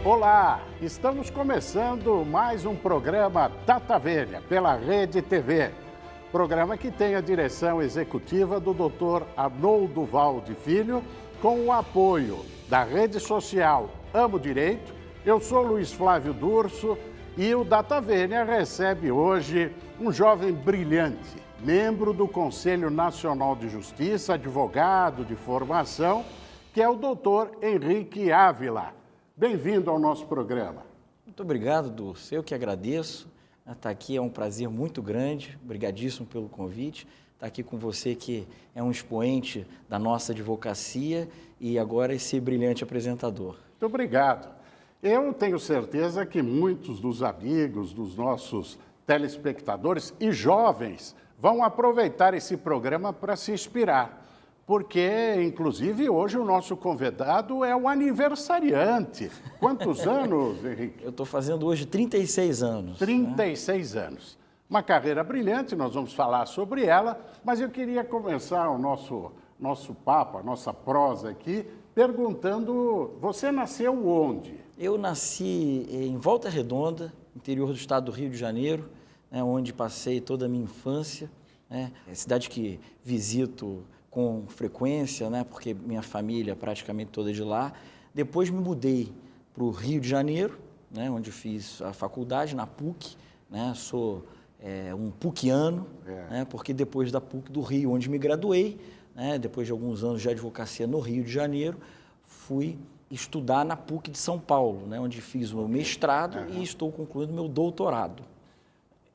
Olá, estamos começando mais um programa Data Vênia pela Rede TV. Programa que tem a direção executiva do Dr. Arnoldo Valde Filho, com o apoio da rede social Amo Direito. Eu sou Luiz Flávio Durso e o Data Vênia recebe hoje um jovem brilhante, membro do Conselho Nacional de Justiça, advogado de formação, que é o Dr. Henrique Ávila. Bem-vindo ao nosso programa. Muito obrigado, Durso. Eu que agradeço. Estar aqui é um prazer muito grande. Obrigadíssimo pelo convite. Estar aqui com você, que é um expoente da nossa advocacia e agora esse brilhante apresentador. Muito obrigado. Eu tenho certeza que muitos dos amigos, dos nossos telespectadores e jovens vão aproveitar esse programa para se inspirar. Porque, inclusive, hoje o nosso convidado é o aniversariante. Quantos anos, Henrique? Eu estou fazendo hoje 36 anos. 36 anos. Uma carreira brilhante, nós vamos falar sobre ela, mas eu queria começar o nosso papo, a nossa prosa aqui, perguntando, você nasceu onde? Eu nasci em Volta Redonda, interior do estado do Rio de Janeiro, onde passei toda a minha infância. É cidade que visito com frequência, porque minha família é praticamente toda de lá. Depois me mudei para o Rio de Janeiro, onde fiz a faculdade, na PUC, sou um PUCiano, porque depois da PUC do Rio, onde me graduei, depois de alguns anos de advocacia no Rio de Janeiro, fui estudar na PUC de São Paulo, onde fiz o meu mestrado e estou concluindo meu doutorado.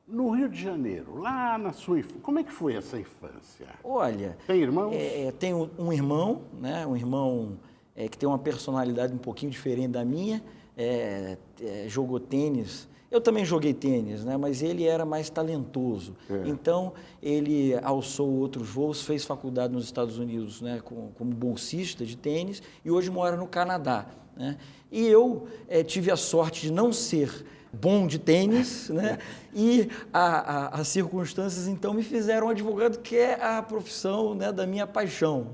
No Rio de Janeiro, lá na sua infância, como é que foi essa infância? Olha... Tem irmãos? Tenho um irmão, um irmão que tem uma personalidade um pouquinho diferente da minha, jogou tênis. Eu também joguei tênis, mas ele era mais talentoso. Então, ele alçou outros voos, fez faculdade nos Estados Unidos, como bolsista de tênis, e hoje mora no Canadá. E eu tive a sorte de não ser bom de tênis, e as circunstâncias, então, me fizeram advogado, que é a profissão da minha paixão.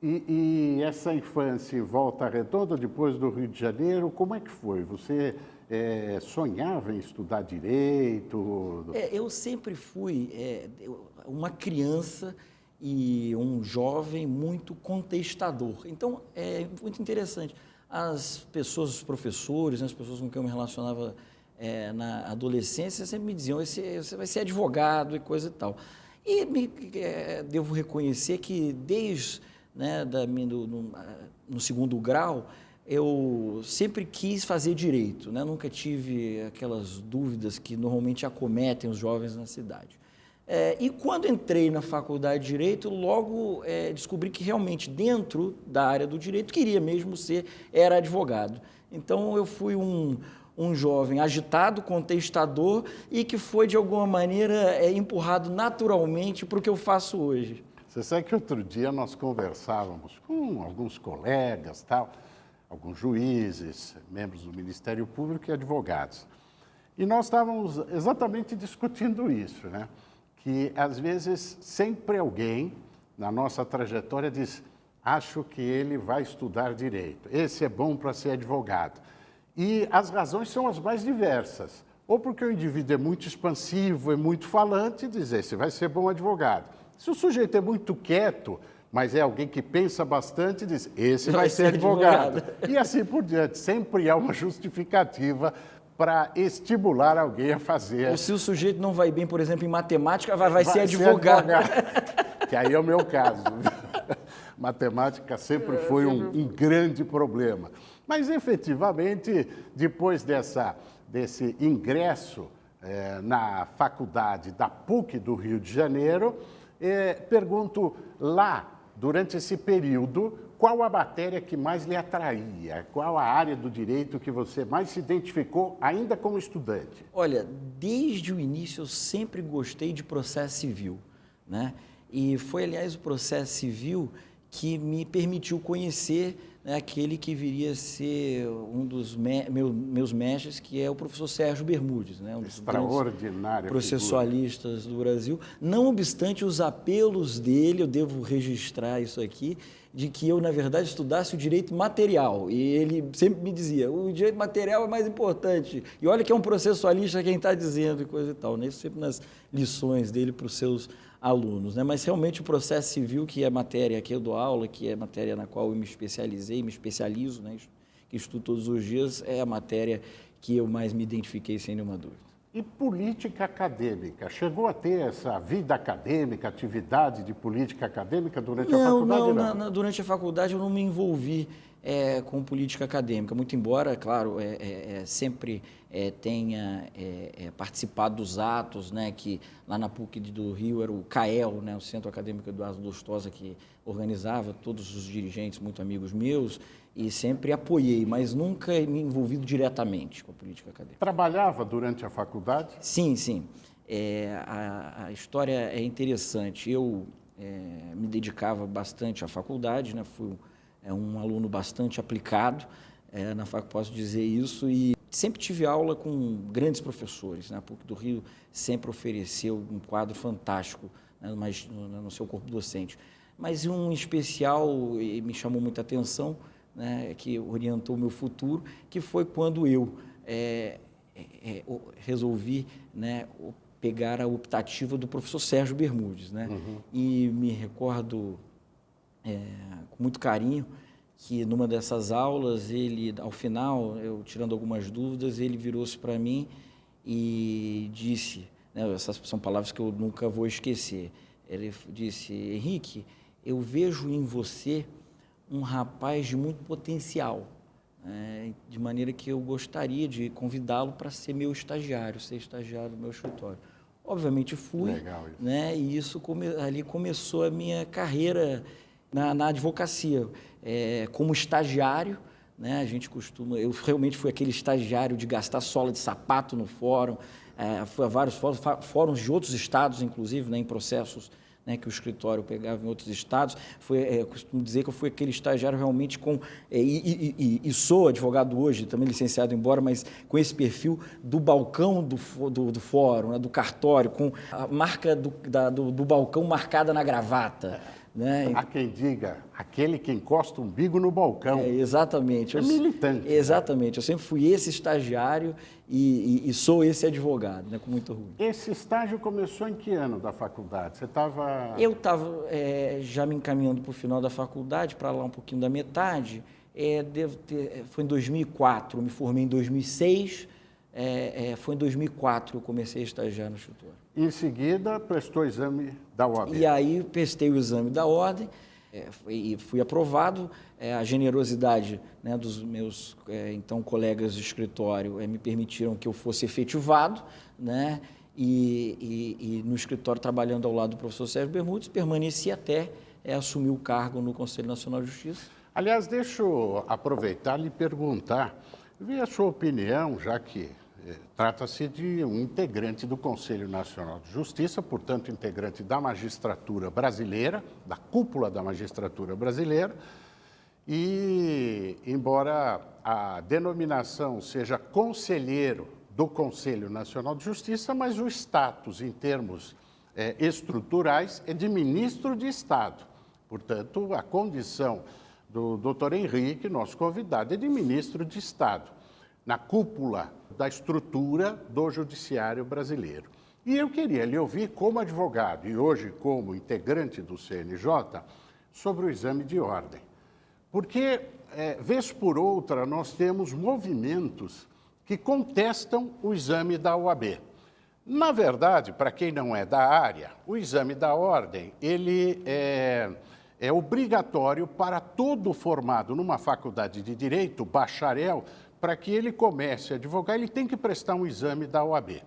E essa infância em Volta Redonda, depois do Rio de Janeiro, como é que foi? Você sonhava em estudar direito? Eu sempre fui uma criança e um jovem muito contestador. Então, é muito interessante. As pessoas, os professores, as pessoas com quem eu me relacionava na adolescência sempre me diziam, você vai ser advogado e coisa e tal. E devo reconhecer que desde no segundo grau, eu sempre quis fazer direito, nunca tive aquelas dúvidas que normalmente acometem os jovens na cidade. E quando entrei na faculdade de Direito, logo descobri que realmente dentro da área do direito queria mesmo era advogado. Então eu fui um jovem agitado, contestador e que foi de alguma maneira empurrado naturalmente para o que eu faço hoje. Você sabe que outro dia nós conversávamos com alguns colegas, alguns juízes, membros do Ministério Público e advogados. E nós estávamos exatamente discutindo isso, que às vezes sempre alguém na nossa trajetória diz, acho que ele vai estudar direito, esse é bom para ser advogado. E as razões são as mais diversas, ou porque o indivíduo é muito expansivo, é muito falante, diz, esse vai ser bom advogado. Se o sujeito é muito quieto, mas é alguém que pensa bastante, diz, esse vai ser advogado. E assim por diante, sempre há uma justificativa para estimular alguém a fazer. Ou se o sujeito não vai bem, por exemplo, em matemática, vai ser advogado. Que aí é o meu caso. Matemática sempre foi um grande problema. Mas, efetivamente, depois desse ingresso na faculdade da PUC do Rio de Janeiro, pergunto lá, durante esse período, qual a matéria que mais lhe atraía? Qual a área do direito que você mais se identificou ainda como estudante? Olha, desde o início eu sempre gostei de processo civil, E foi, aliás, o processo civil que me permitiu conhecer né, aquele que viria a ser um dos meus mestres, que é o professor Sérgio Bermudes, né, um dos extraordinária processualistas do Brasil. Não obstante os apelos dele, eu devo registrar isso aqui, de que eu, na verdade, estudasse o direito material. E ele sempre me dizia, o direito material é mais importante. E olha que é um processualista quem está dizendo e coisa e tal, né? Isso sempre nas lições dele para os seus alunos, né? Mas realmente o processo civil, que é a matéria que eu dou aula, que é a matéria na qual eu me especializei, me especializo, né? Que estudo todos os dias, é a matéria que eu mais me identifiquei, sem nenhuma dúvida. E política acadêmica? Chegou a ter essa vida acadêmica, atividade de política acadêmica durante a faculdade? Não, durante a faculdade eu não me envolvi com política acadêmica, muito embora, claro, sempre tenha participado dos atos, né, que lá na PUC do Rio era o CAEL, né, o Centro Acadêmico Eduardo Lustosa, que organizava, todos os dirigentes, muito amigos meus, e sempre apoiei, mas nunca me envolvido diretamente com a política acadêmica. Trabalhava durante a faculdade? Sim, sim. A história é interessante. Eu me dedicava bastante à faculdade, né? Fui um aluno bastante aplicado, na faculdade, posso dizer isso, e sempre tive aula com grandes professores, né? A PUC do Rio sempre ofereceu um quadro fantástico, né, no seu corpo docente. Mas um especial me chamou muita atenção, né, que orientou o meu futuro, que foi quando eu resolvi, né, pegar a optativa do professor Sérgio Bermudes, né? E me recordo com muito carinho que numa dessas aulas, ele, ao final, eu tirando algumas dúvidas, ele virou-se para mim e disse, né, essas são palavras que eu nunca vou esquecer, ele disse: Henrique, eu vejo em você um rapaz de muito potencial, de maneira que eu gostaria de convidá-lo para ser meu estagiário, ser estagiário do meu escritório. Obviamente fui, Legal isso. né, e isso ali começou a minha carreira na advocacia, como estagiário, né, a gente costuma, eu realmente fui aquele estagiário de gastar sola de sapato no fórum, fui a vários fóruns de outros estados, inclusive, né, em processos, né, que o escritório pegava em outros estados. Eu costumo dizer que eu fui aquele estagiário realmente e sou advogado hoje, também licenciado embora, mas com esse perfil do balcão do fórum, né, do cartório, com a marca do balcão marcada na gravata. Né? Há quem diga, aquele que encosta o umbigo no balcão. Exatamente. Militante. Exatamente. Eu sempre fui esse estagiário e sou esse advogado, né, com muito orgulho. Esse estágio começou em que ano da faculdade? Você estava... Eu estava já me encaminhando para o final da faculdade, para lá um pouquinho da metade. Foi em 2004, eu me formei em 2006. Foi em 2004 que eu comecei a estagiar no escritório. Em seguida, prestou exame da OAB. E aí, prestei o exame da ordem e fui aprovado. A generosidade, né, dos meus, então, colegas de escritório me permitiram que eu fosse efetivado, né, e no escritório, trabalhando ao lado do professor Sérgio Bermudes, permaneci até assumir o cargo no Conselho Nacional de Justiça. Aliás, deixa eu aproveitar e lhe perguntar, ver a sua opinião, já que trata-se de um integrante do Conselho Nacional de Justiça, portanto, integrante da magistratura brasileira, da cúpula da magistratura brasileira, e, embora a denominação seja conselheiro do Conselho Nacional de Justiça, mas o status, em termos estruturais, é de ministro de Estado. Portanto, a condição do doutor Henrique, nosso convidado, é de ministro de Estado, na cúpula da estrutura do judiciário brasileiro. E eu queria lhe ouvir, como advogado e hoje como integrante do CNJ, sobre o exame de ordem. Porque, vez por outra, nós temos movimentos que contestam o exame da OAB. Na verdade, para quem não é da área, o exame da ordem, ele é obrigatório para todo formado numa faculdade de Direito, bacharel. Para que ele comece a advogar, ele tem que prestar um exame da OAB.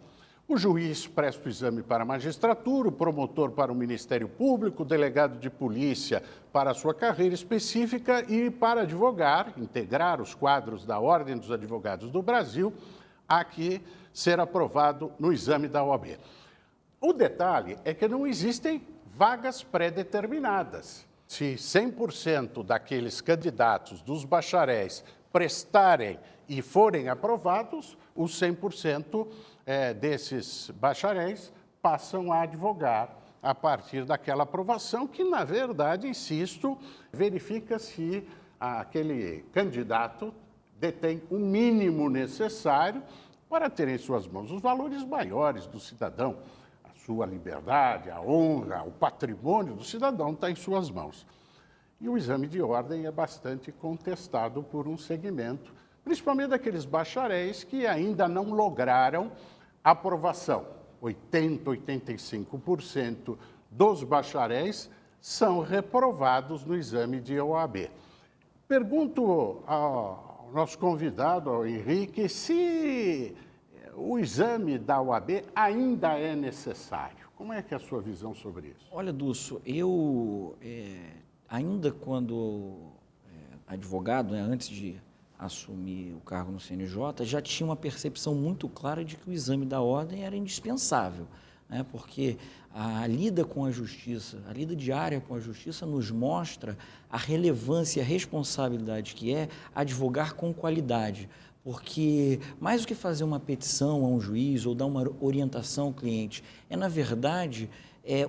O juiz presta o exame para a magistratura, o promotor para o Ministério Público, o delegado de polícia para a sua carreira específica e para advogar, integrar os quadros da Ordem dos Advogados do Brasil, há que ser aprovado no exame da OAB. O detalhe é que não existem vagas pré-determinadas. Se 100% daqueles candidatos, dos bacharéis, prestarem e forem aprovados, os 100% desses bacharéis passam a advogar a partir daquela aprovação, que, na verdade, insisto, verifica se aquele candidato detém o mínimo necessário para ter em suas mãos os valores maiores do cidadão. A sua liberdade, a honra, o patrimônio do cidadão está em suas mãos. E o exame de ordem é bastante contestado por um segmento, principalmente daqueles bacharéis que ainda não lograram aprovação. 85% dos bacharéis são reprovados no exame de OAB. Pergunto ao nosso convidado, ao Henrique, se o exame da OAB ainda é necessário. Como é que é a sua visão sobre isso? Olha, Dulcio, eu, ainda quando advogado, antes de assumir o cargo no CNJ, já tinha uma percepção muito clara de que o exame da ordem era indispensável, né? Porque a lida com a justiça, a lida diária com a justiça nos mostra a relevância e a responsabilidade que é advogar com qualidade. Porque mais do que fazer uma petição a um juiz ou dar uma orientação ao cliente, na verdade,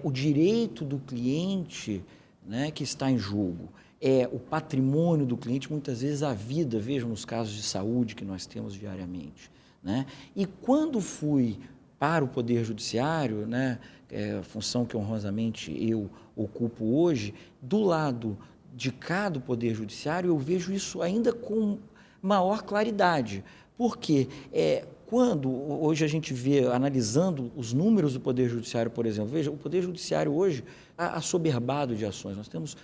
o direito do cliente, né, que está em jogo. É o patrimônio do cliente, muitas vezes a vida, vejam nos casos de saúde que nós temos diariamente, né? E quando fui para o Poder Judiciário, né, a função que honrosamente eu ocupo hoje, do lado de cá do Poder Judiciário, eu vejo isso ainda com maior claridade, porque quando hoje a gente vê, analisando os números do Poder Judiciário, por exemplo, veja, o Poder Judiciário hoje está assoberbado de ações, nós temos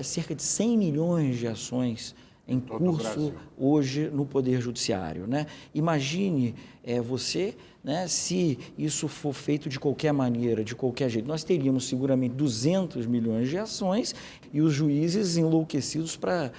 cerca de 100 milhões de ações em curso hoje no Poder Judiciário, né? Imagine você, né, se isso for feito de qualquer maneira, de qualquer jeito. Nós teríamos seguramente 200 milhões de ações e os juízes enlouquecidos para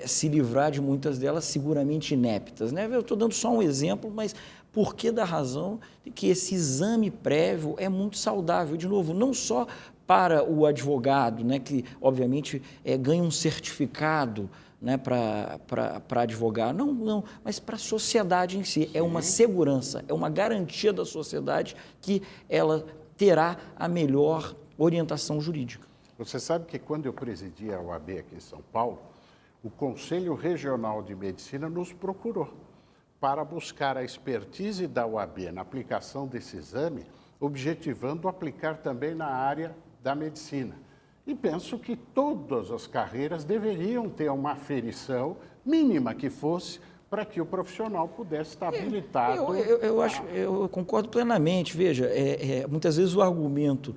se livrar de muitas delas seguramente ineptas, né? Eu estou dando só um exemplo, mas por que da razão de que esse exame prévio é muito saudável? De novo, não só para o advogado, né, que obviamente ganha um certificado, né, para advogar, não, mas para a sociedade em si. É uma segurança, é uma garantia da sociedade que ela terá a melhor orientação jurídica. Você sabe que quando eu presidi a OAB aqui em São Paulo, o Conselho Regional de Medicina nos procurou para buscar a expertise da OAB na aplicação desse exame, objetivando aplicar também na área da medicina. E penso que todas as carreiras deveriam ter uma aferição, mínima que fosse, para que o profissional pudesse estar habilitado. Eu concordo plenamente. Veja, muitas vezes o argumento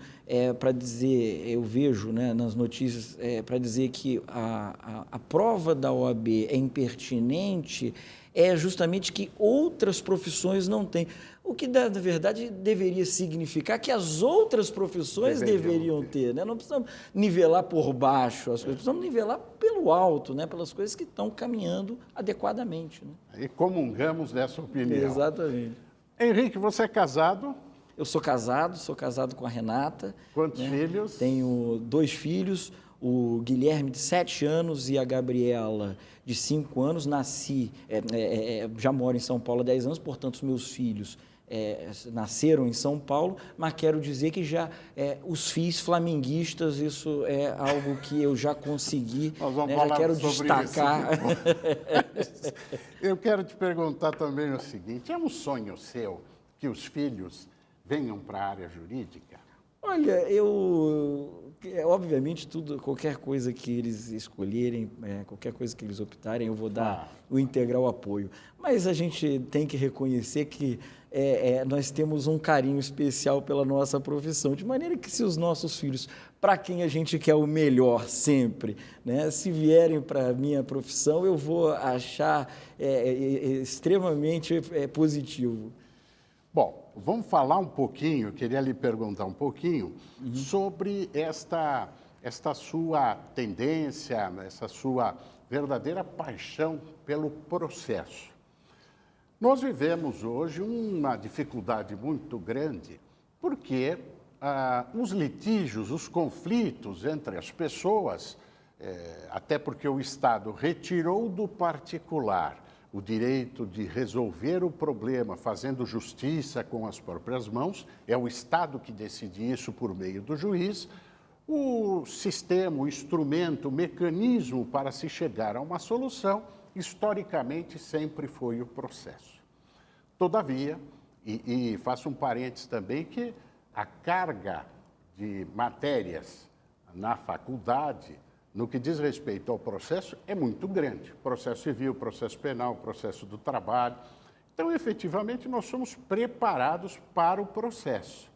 para dizer, eu vejo, né, nas notícias, para dizer que a prova da OAB é impertinente, é justamente que outras profissões não têm. O que, na verdade, deveria significar que as outras profissões deveriam ter, né? Não precisamos nivelar por baixo as coisas, precisamos nivelar pelo alto, né? Pelas coisas que estão caminhando adequadamente, né? E comungamos dessa opinião. Exatamente. Henrique, você é casado? Eu sou casado com a Renata. Quantos filhos? Tenho 2 filhos, o Guilherme, de 7 anos, e a Gabriela, de 5 anos. Já moro em São Paulo há 10 anos, portanto, os meus filhos nasceram em São Paulo, mas quero dizer que já os fiz flamenguistas, isso é algo que eu já consegui, Nós vamos já falar quero sobre destacar. Isso. Eu quero te perguntar também o seguinte, é um sonho seu que os filhos venham para a área jurídica? Olha, obviamente, qualquer coisa que eles escolherem, qualquer coisa que eles optarem, eu vou dar o integral apoio. Mas a gente tem que reconhecer que nós temos um carinho especial pela nossa profissão, de maneira que se os nossos filhos, para quem a gente quer o melhor sempre, né, se vierem para a minha profissão, eu vou achar extremamente positivo. Bom, vamos falar um pouquinho, queria lhe perguntar um pouquinho sobre esta sua tendência, essa sua verdadeira paixão pelo processo. Nós vivemos hoje uma dificuldade muito grande, porque os litígios, os conflitos entre as pessoas até porque o Estado retirou do particular o direito de resolver o problema fazendo justiça com as próprias mãos, é o Estado que decide isso por meio do juiz. O sistema, o instrumento, o mecanismo para se chegar a uma solução, historicamente, sempre foi o processo. Todavia, e faço um parênteses também, que a carga de matérias na faculdade, no que diz respeito ao processo, é muito grande. Processo civil, processo penal, processo do trabalho. Então, efetivamente, nós somos preparados para o processo.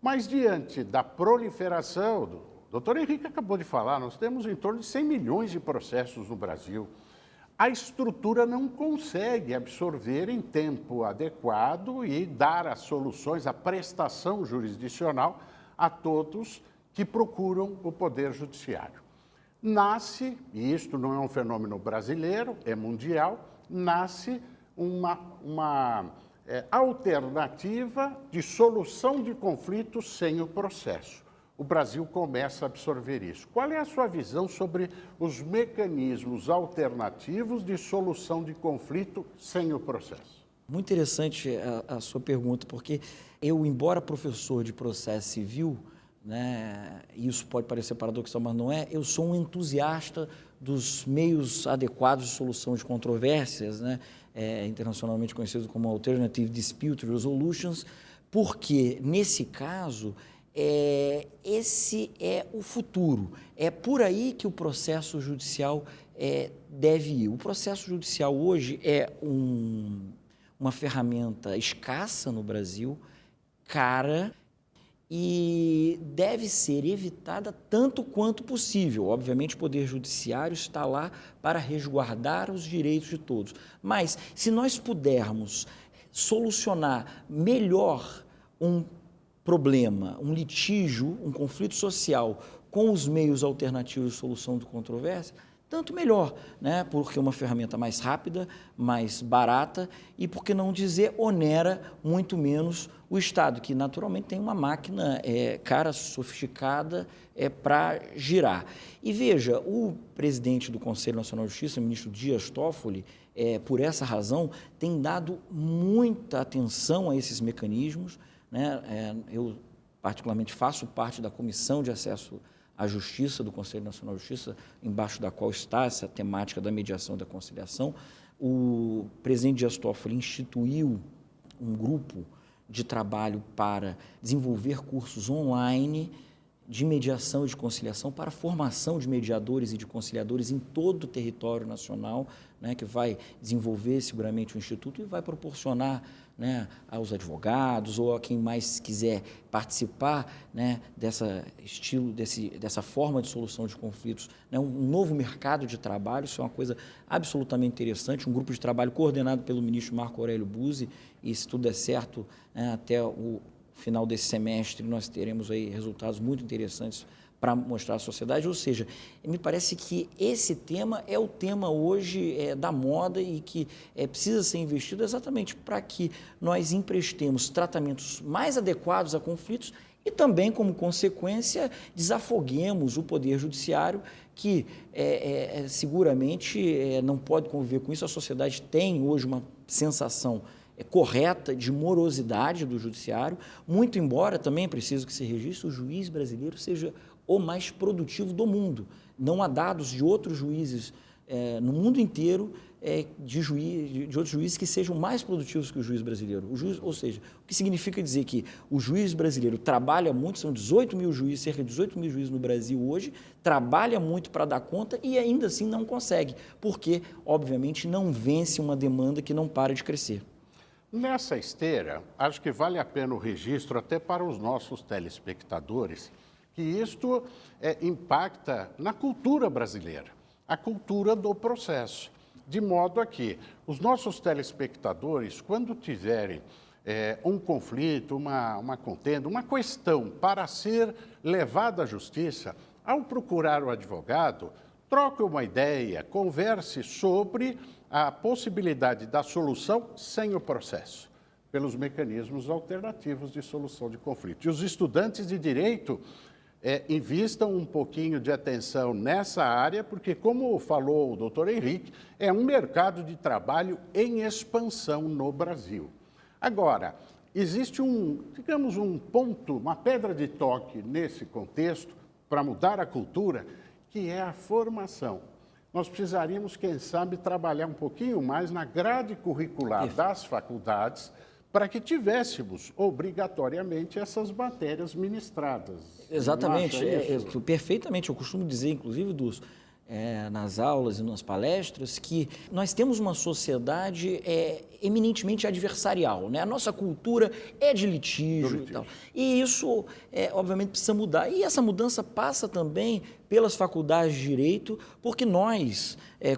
Mas, diante da proliferação, o doutor Henrique acabou de falar, nós temos em torno de 100 milhões de processos no Brasil. A estrutura não consegue absorver em tempo adequado e dar as soluções, a prestação jurisdicional a todos que procuram o Poder Judiciário. Nasce, e isto não é um fenômeno brasileiro, é mundial, nasce uma alternativa de solução de conflitos sem o processo. O Brasil começa a absorver isso. Qual é a sua visão sobre os mecanismos alternativos de solução de conflito sem o processo? Muito interessante a sua pergunta, porque eu, embora professor de processo civil, né, isso pode parecer paradoxal, mas não é, eu sou um entusiasta dos meios adequados de solução de controvérsias, né, internacionalmente conhecido como Alternative Dispute Resolutions, porque, nesse caso, esse é o futuro. É por aí que o processo judicial deve ir. O processo judicial hoje é uma ferramenta escassa no Brasil, cara, e deve ser evitada tanto quanto possível. Obviamente, o Poder Judiciário está lá para resguardar os direitos de todos. Mas, se nós pudermos solucionar melhor um problema, um litígio, um conflito social com os meios alternativos de solução de controvérsia, tanto melhor, né? Porque é uma ferramenta mais rápida, mais barata e, por que não dizer, onera muito menos o Estado, que naturalmente tem uma máquina cara, sofisticada para girar. E veja, o presidente do Conselho Nacional de Justiça, o ministro Dias Toffoli, por essa razão, tem dado muita atenção a esses mecanismos, né? Eu, particularmente, faço parte da Comissão de Acesso à Justiça do Conselho Nacional de Justiça, embaixo da qual está essa temática da mediação e da conciliação. O presidente Dias Toffoli instituiu um grupo de trabalho para desenvolver cursos online de mediação e de conciliação para a formação de mediadores e de conciliadores em todo o território nacional, né, que vai desenvolver seguramente o Instituto e vai proporcionar, né, aos advogados ou a quem mais quiser participar, né, dessa forma de solução de conflitos, né, um novo mercado de trabalho. Isso é uma coisa absolutamente interessante, um grupo de trabalho coordenado pelo ministro Marco Aurélio Buzzi, e se tudo der certo, né, até o final desse semestre nós teremos aí resultados muito interessantes para mostrar à sociedade. Ou seja, me parece que esse tema é o tema hoje da moda e que precisa ser investido exatamente para que nós emprestemos tratamentos mais adequados a conflitos e também, como consequência, desafoguemos o Poder Judiciário, que seguramente não pode conviver com isso. A sociedade tem hoje uma sensação correta de morosidade do judiciário, muito embora também preciso que se registre, o juiz brasileiro seja o mais produtivo do mundo. Não há dados de outros juízes no mundo inteiro, de outros juízes que sejam mais produtivos que o juiz brasileiro. Ou seja, o que significa dizer que o juiz brasileiro trabalha muito, são 18 mil juízes, cerca de 18 mil juízes no Brasil hoje, trabalha muito para dar conta e ainda assim não consegue, porque, obviamente, não vence uma demanda que não para de crescer. Nessa esteira, acho que vale a pena o registro até para os nossos telespectadores, que isto impacta na cultura brasileira, a cultura do processo, de modo a que os nossos telespectadores, quando tiverem um conflito, uma contenda, uma questão para ser levada à justiça, ao procurar o advogado, troque uma ideia, converse sobre a possibilidade da solução sem o processo, pelos mecanismos alternativos de solução de conflito. E os estudantes de direito invistam um pouquinho de atenção nessa área, porque, como falou o doutor Henrique, é um mercado de trabalho em expansão no Brasil. Agora, existe digamos, um ponto, uma pedra de toque nesse contexto, para mudar a cultura, que é a formação. Nós precisaríamos, quem sabe, trabalhar um pouquinho mais na grade curricular das faculdades, para que tivéssemos, obrigatoriamente, essas matérias ministradas. Exatamente, perfeitamente. Eu costumo dizer, inclusive, nas aulas e nas palestras, que nós temos uma sociedade eminentemente adversarial, né? A nossa cultura é de litígio e tal. E isso, obviamente, precisa mudar. E essa mudança passa também pelas faculdades de Direito, porque nós,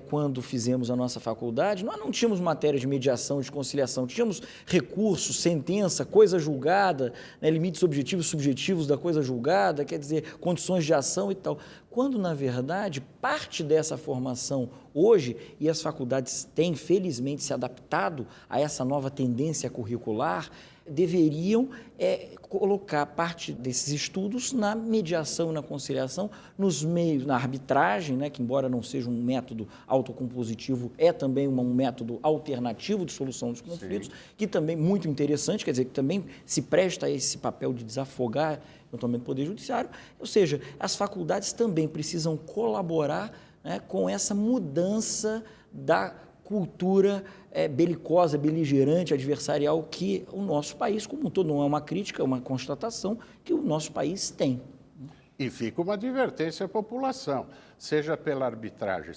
quando fizemos a nossa faculdade, nós não tínhamos matéria de mediação, de conciliação, tínhamos recursos, sentença, coisa julgada, né, limites objetivos e subjetivos da coisa julgada, quer dizer, condições de ação e tal. Quando, na verdade, parte dessa formação hoje, e as faculdades têm, felizmente, se adaptado a essa nova tendência curricular, deveriam colocar parte desses estudos na mediação e na conciliação, nos meios, na arbitragem, né, que embora não seja um método autocompositivo, é também um método alternativo de solução dos conflitos, que também é muito interessante, quer dizer, que também se presta a esse papel de desafogar eventualmente o Poder Judiciário. Ou seja, as faculdades também precisam colaborar, né, com essa mudança da cultura belicosa, beligerante, adversarial que o nosso país, como um todo, não é uma crítica, é uma constatação que o nosso país tem. E fica uma advertência à população, seja pela arbitragem,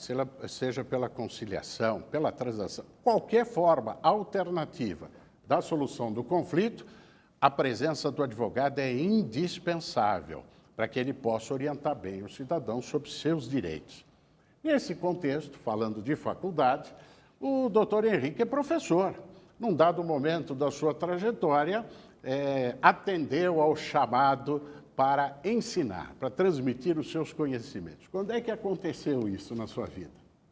seja pela conciliação, pela transação, qualquer forma alternativa da solução do conflito, a presença do advogado é indispensável para que ele possa orientar bem o cidadão sobre seus direitos. Nesse contexto, falando de faculdade, o doutor Henrique é professor. Num dado momento da sua trajetória, atendeu ao chamado para ensinar, para transmitir os seus conhecimentos. Quando é que aconteceu isso na sua vida?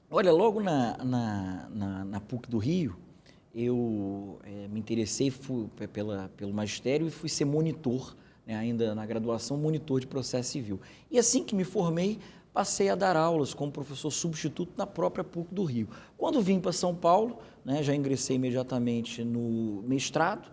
Olha, logo na PUC do Rio, eu me interessei pelo magistério e fui ser monitor, né, ainda na graduação, monitor de processo civil. E assim que me formei, passei a dar aulas como professor substituto na própria PUC do Rio. Quando vim para São Paulo, né, já ingressei imediatamente no mestrado,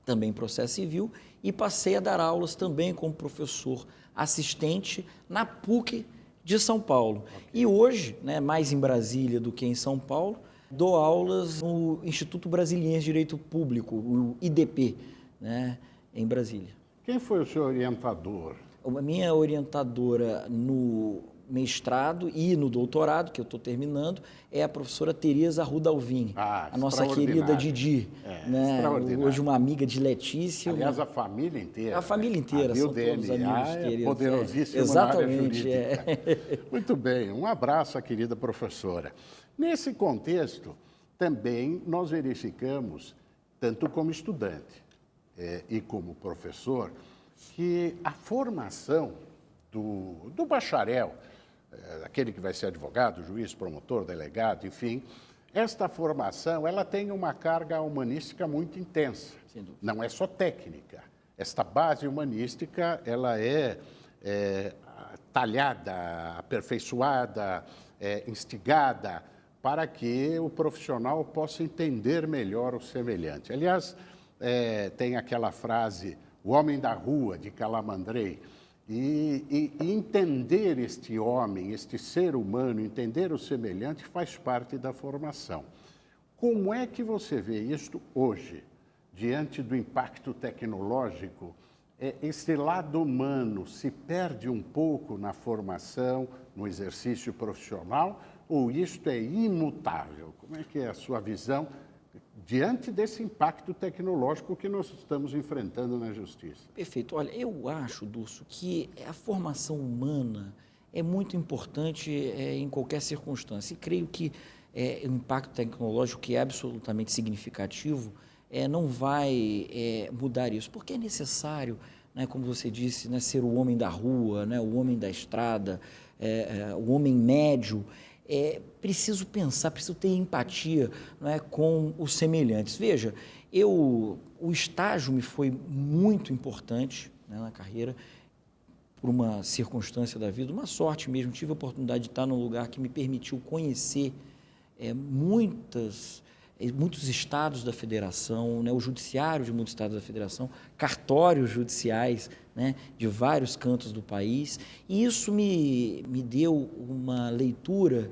também em processo civil, e passei a dar aulas também como professor assistente na PUC de São Paulo. E hoje, né, mais em Brasília do que em São Paulo, dou aulas no Instituto Brasiliense de Direito Público, o IDP, né, em Brasília. Quem foi o seu orientador? A minha orientadora no mestrado e no doutorado, que eu estou terminando, é a professora Tereza Rudalvini, a nossa querida Didi, né? Hoje uma amiga de Letícia. Aliás, a família inteira. A família inteira, são todos amigos queridos. Poderosíssimo. Exatamente. Na área jurídica. Muito bem, um abraço à querida professora. Nesse contexto, também nós verificamos, tanto como estudante e como professor, que a formação do bacharel, aquele que vai ser advogado, juiz, promotor, delegado, enfim, esta formação ela tem uma carga humanística muito intensa. Não é só técnica. Esta base humanística ela é talhada, aperfeiçoada, instigada para que o profissional possa entender melhor o semelhante. Aliás, tem aquela frase, o homem da rua, de Calamandrei, e entender este homem, este ser humano, entender o semelhante faz parte da formação. Como é que você vê isto hoje, diante do impacto tecnológico? Esse lado humano se perde um pouco na formação, no exercício profissional, ou isto é imutável? Como é que é a sua visão diante desse impacto tecnológico que nós estamos enfrentando na justiça? Perfeito. Olha, eu acho, Dulcio, que a formação humana é muito importante em qualquer circunstância. E creio que o impacto tecnológico, que é absolutamente significativo, não vai mudar isso, porque é necessário, né, como você disse, né, ser o homem da rua, né, o homem da estrada, o homem médio. Preciso pensar, preciso ter empatia, não é, com os semelhantes. Veja, o estágio me foi muito importante, né, na carreira. por uma circunstância da vida, uma sorte mesmo, tive a oportunidade de estar num lugar que me permitiu conhecer muitos estados da federação, né, o judiciário de muitos estados da federação, cartórios judiciais, né, de vários cantos do país, e isso me deu uma leitura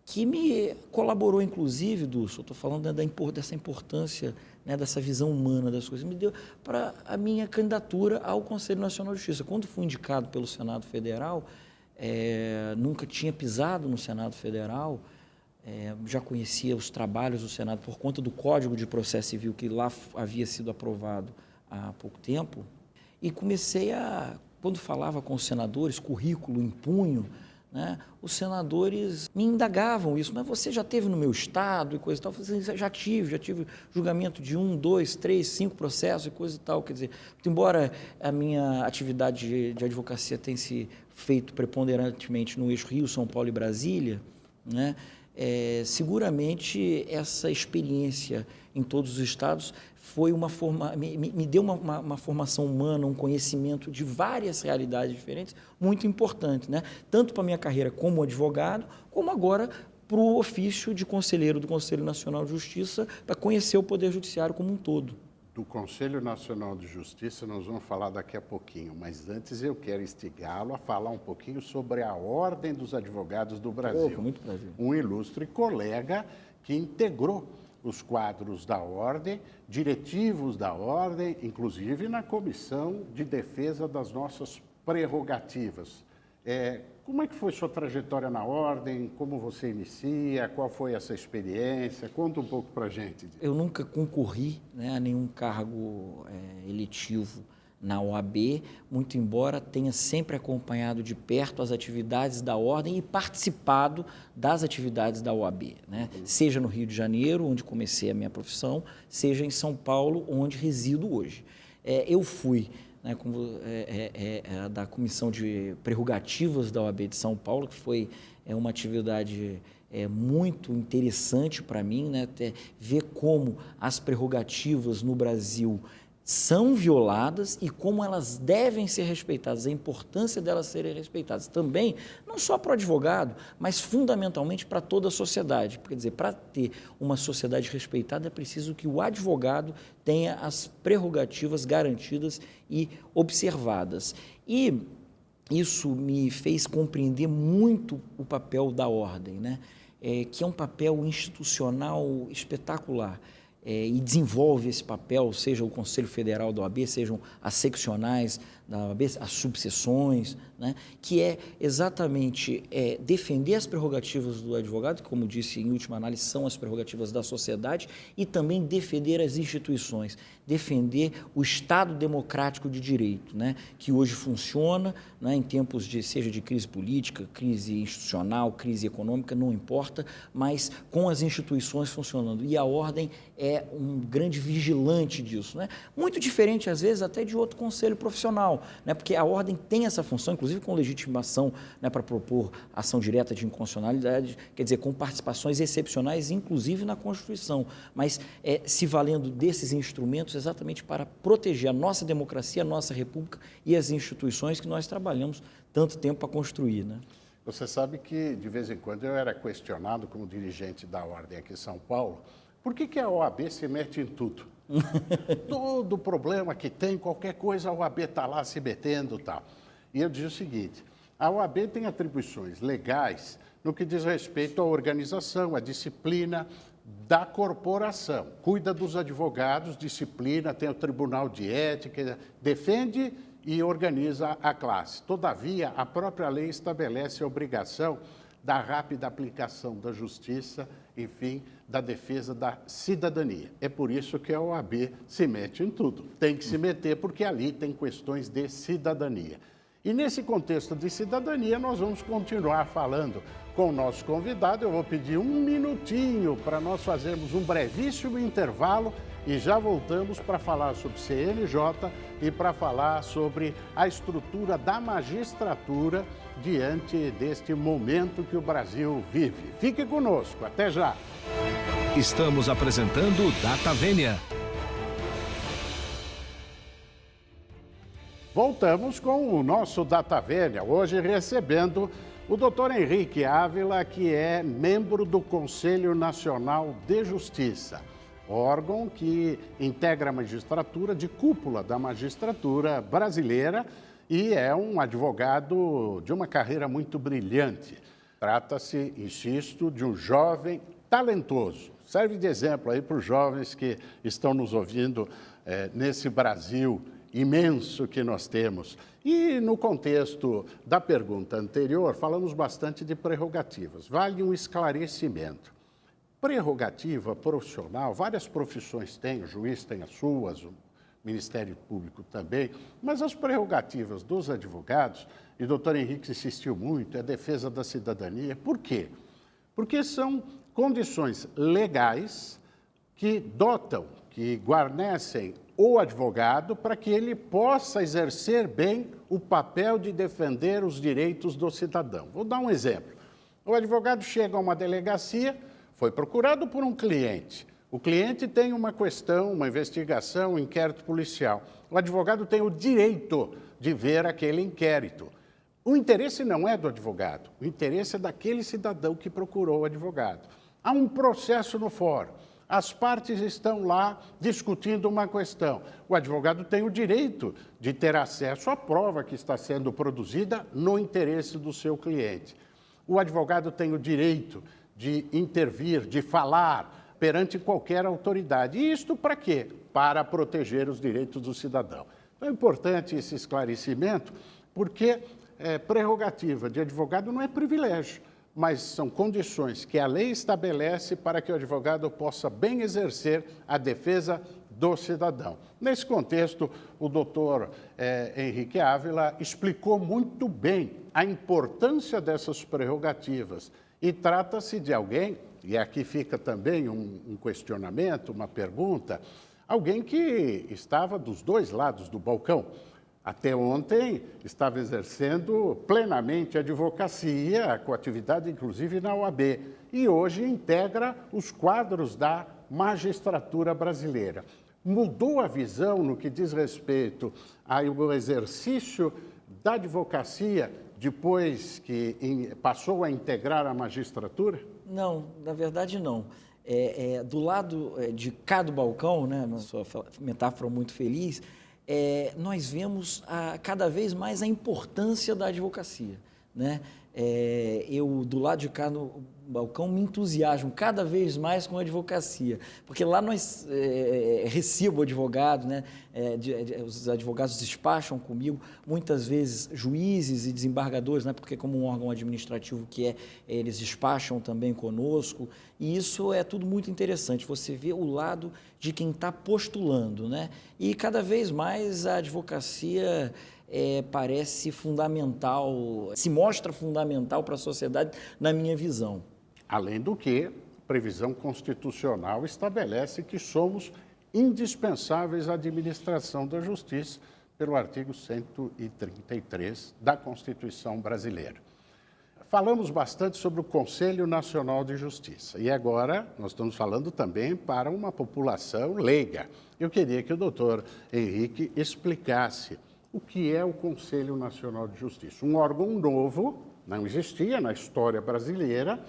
que me colaborou, inclusive, Dulce, eu estou falando, né, dessa importância, né, dessa visão humana das coisas, me deu para a minha candidatura ao Conselho Nacional de Justiça. Quando fui indicado pelo Senado Federal, nunca tinha pisado no Senado Federal, já conhecia os trabalhos do Senado por conta do Código de Processo Civil, que lá havia sido aprovado há pouco tempo, e comecei quando falava com os senadores, currículo em punho, né, os senadores me indagavam isso, mas você já teve no meu estado e coisa e tal? Eu falei assim, já tive julgamento de 1, 2, 3, 5 processos e coisa e tal, quer dizer, embora a minha atividade de advocacia tenha se feito preponderantemente no eixo Rio, São Paulo e Brasília, né, seguramente essa experiência em todos os estados me deu uma formação humana, um conhecimento de várias realidades diferentes, muito importante, né? Tanto para a minha carreira como advogado, como agora para o ofício de conselheiro do Conselho Nacional de Justiça, para conhecer o Poder Judiciário como um todo. Do Conselho Nacional de Justiça nós vamos falar daqui a pouquinho, mas antes eu quero instigá-lo a falar um pouquinho sobre a Ordem dos Advogados do Brasil. Muito prazer. Um ilustre colega que integrou os quadros da Ordem, diretivos da Ordem, inclusive na Comissão de Defesa das nossas prerrogativas. Como é que foi sua trajetória na Ordem? Como você inicia? Qual foi essa experiência? Conta um pouco para a gente. Eu nunca concorri, né, a nenhum cargo eletivo na OAB, muito embora tenha sempre acompanhado de perto as atividades da Ordem e participado das atividades da OAB, né? Seja no Rio de Janeiro, onde comecei a minha profissão, seja em São Paulo, onde resido hoje. Eu fui, né, da Comissão de Prerrogativas da OAB de São Paulo, que foi uma atividade muito interessante para mim, né, ver como as prerrogativas no Brasil são violadas e como elas devem ser respeitadas, a importância delas serem respeitadas também, não só para o advogado, mas fundamentalmente para toda a sociedade. Quer dizer, para ter uma sociedade respeitada é preciso que o advogado tenha as prerrogativas garantidas e observadas. E isso me fez compreender muito o papel da Ordem, né? Que é um papel institucional espetacular. E desenvolve esse papel, seja o Conselho Federal da OAB, sejam as seccionais da OAB, as subseções, né, que é exatamente defender as prerrogativas do advogado, que, como disse, em última análise, são as prerrogativas da sociedade, e também defender as instituições, defender o Estado democrático de direito, né, que hoje funciona, né, em tempos seja de crise política, crise institucional, crise econômica, não importa, mas com as instituições funcionando. E a Ordem é um grande vigilante disso, né? Muito diferente, às vezes, até de outro conselho profissional, né? Porque a Ordem tem essa função, inclusive com legitimação, né, para propor ação direta de inconstitucionalidade, quer dizer, com participações excepcionais, inclusive na Constituição, mas se valendo desses instrumentos exatamente para proteger a nossa democracia, a nossa república e as instituições que nós trabalhamos tanto tempo para construir, né? Você sabe que, de vez em quando, eu era questionado como dirigente da Ordem aqui em São Paulo, por que a OAB se mete em tudo? Todo problema que tem, qualquer coisa, a OAB está lá se metendo e tal. E eu dizia o seguinte, a OAB tem atribuições legais no que diz respeito à organização, à disciplina da corporação. Cuida dos advogados, disciplina, tem o Tribunal de Ética, defende e organiza a classe. Todavia, a própria lei estabelece a obrigação da rápida aplicação da justiça, enfim, da defesa da cidadania. É por isso que a OAB se mete em tudo. Tem que se meter porque ali tem questões de cidadania. E nesse contexto de cidadania, nós vamos continuar falando com o nosso convidado. Eu vou pedir um minutinho para nós fazermos um brevíssimo intervalo e já voltamos para falar sobre CNJ e para falar sobre a estrutura da magistratura diante deste momento que o Brasil vive. Fique conosco, até já! Estamos apresentando Data Vênia. Voltamos com o nosso Data Vênia, hoje recebendo o doutor Henrique Ávila, que é membro do Conselho Nacional de Justiça, órgão que integra a magistratura, de cúpula da magistratura brasileira, e é um advogado de uma carreira muito brilhante. Trata-se, insisto, de um jovem talentoso. Serve de exemplo aí para os jovens que estão nos ouvindo nesse Brasil imenso que nós temos. E no contexto da pergunta anterior, falamos bastante de prerrogativas. Vale um esclarecimento. Prerrogativa profissional, várias profissões têm, o juiz tem as suas, o Ministério Público também, mas as prerrogativas dos advogados, e o doutor Henrique insistiu muito, é a defesa da cidadania. Por quê? Porque são condições legais que dotam, que guarnecem o advogado para que ele possa exercer bem o papel de defender os direitos do cidadão. Vou dar um exemplo. O advogado chega a uma delegacia, foi procurado por um cliente. O cliente tem uma questão, uma investigação, um inquérito policial. O advogado tem o direito de ver aquele inquérito. O interesse não é do advogado, o interesse é daquele cidadão que procurou o advogado. Há um processo no fórum. As partes estão lá discutindo uma questão. O advogado tem o direito de ter acesso à prova que está sendo produzida no interesse do seu cliente. O advogado tem o direito de intervir, de falar perante qualquer autoridade. E isto para quê? Para proteger os direitos do cidadão. Então é importante esse esclarecimento, porque prerrogativa de advogado não é privilégio, mas são condições que a lei estabelece para que o advogado possa bem exercer a defesa do cidadão. Nesse contexto, o doutor Henrique Ávila explicou muito bem a importância dessas prerrogativas e trata-se de alguém, e aqui fica também um questionamento, uma pergunta, alguém que estava dos dois lados do balcão. Até ontem estava exercendo plenamente a advocacia, com atividade inclusive na OAB, e hoje integra os quadros da magistratura brasileira. Mudou a visão no que diz respeito ao exercício da advocacia depois que passou a integrar a magistratura? Não, na verdade não. Do lado de cá do balcão, né, na sua metáfora muito feliz, nós vemos cada vez mais a importância da advocacia, né? Eu, do lado de cá no balcão, me entusiasmo cada vez mais com a advocacia, porque lá nós recebo advogado, né? Os advogados despacham comigo, muitas vezes juízes e desembargadores, né? Porque como um órgão administrativo que eles despacham também conosco, e isso é tudo muito interessante, você vê o lado de quem está postulando, né? E cada vez mais a advocacia parece fundamental, se mostra fundamental para a sociedade, na minha visão. Além do que, previsão constitucional estabelece que somos indispensáveis à administração da justiça, pelo artigo 133 da Constituição brasileira. Falamos bastante sobre o Conselho Nacional de Justiça e agora nós estamos falando também para uma população leiga. Eu queria que o doutor Henrique explicasse o que é o Conselho Nacional de Justiça. Um órgão novo, não existia na história brasileira,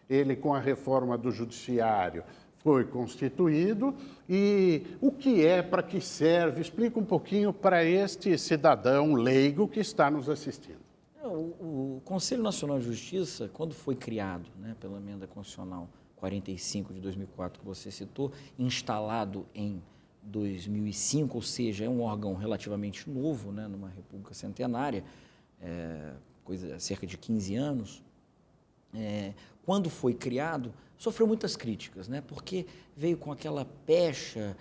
ele com a reforma do judiciário foi constituído e o que é, para que serve? Explica um pouquinho para este cidadão leigo que está nos assistindo. O Conselho Nacional de Justiça, quando foi criado, né, pela Emenda Constitucional 45 de 2004, que você citou, instalado em 2005, ou seja, é um órgão relativamente novo, né, numa república centenária, cerca de 15 anos, quando foi criado, sofreu muitas críticas, né, porque veio com aquela pecha,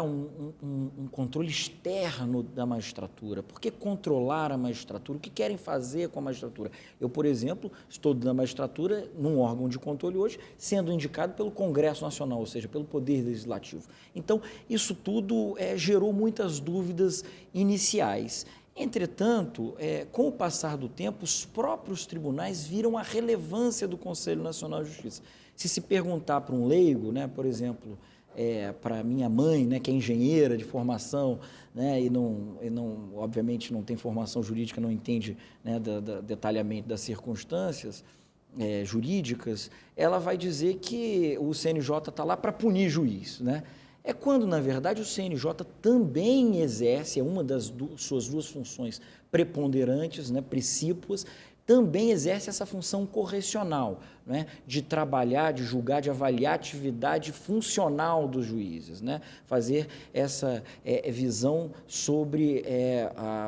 um controle externo da magistratura. Por que controlar a magistratura? O que querem fazer com a magistratura? Eu, por exemplo, estou na magistratura, num órgão de controle hoje, sendo indicado pelo Congresso Nacional, ou seja, pelo Poder Legislativo. Então, isso tudo gerou muitas dúvidas iniciais. Entretanto, com o passar do tempo, os próprios tribunais viram a relevância do Conselho Nacional de Justiça. Se perguntar para um leigo, né, por exemplo, para minha mãe, né, que é engenheira de formação, né, e obviamente não tem formação jurídica, não entende, né, detalhamento das circunstâncias jurídicas, ela vai dizer que o CNJ está lá para punir juiz, né? É quando, na verdade, o CNJ também exerce, é uma das suas duas funções preponderantes, né, precípuas, também exerce essa função correcional, né, de trabalhar, de julgar, de avaliar a atividade funcional dos juízes, né, fazer essa visão sobre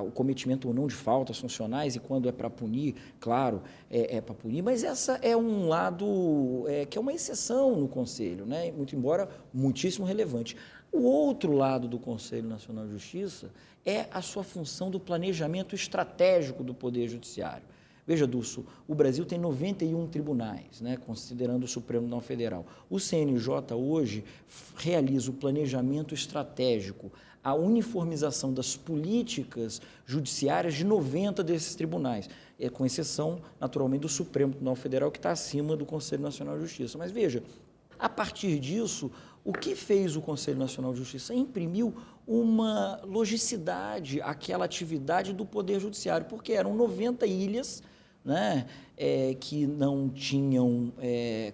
o cometimento ou não de faltas funcionais e quando é para punir, claro, é para punir, mas essa é um lado que é uma exceção no Conselho, né, muito embora muitíssimo relevante. O outro lado do Conselho Nacional de Justiça é a sua função do planejamento estratégico do Poder Judiciário. Veja, Dulce, o Brasil tem 91 tribunais, né, considerando o Supremo Tribunal Federal. O CNJ hoje realiza o planejamento estratégico, a uniformização das políticas judiciárias de 90 desses tribunais, com exceção, naturalmente, do Supremo Tribunal Federal, que está acima do Conselho Nacional de Justiça. Mas veja, a partir disso, o que fez o Conselho Nacional de Justiça? Imprimiu uma logicidade àquela atividade do Poder Judiciário, porque eram 90 ilhas, né, que não tinham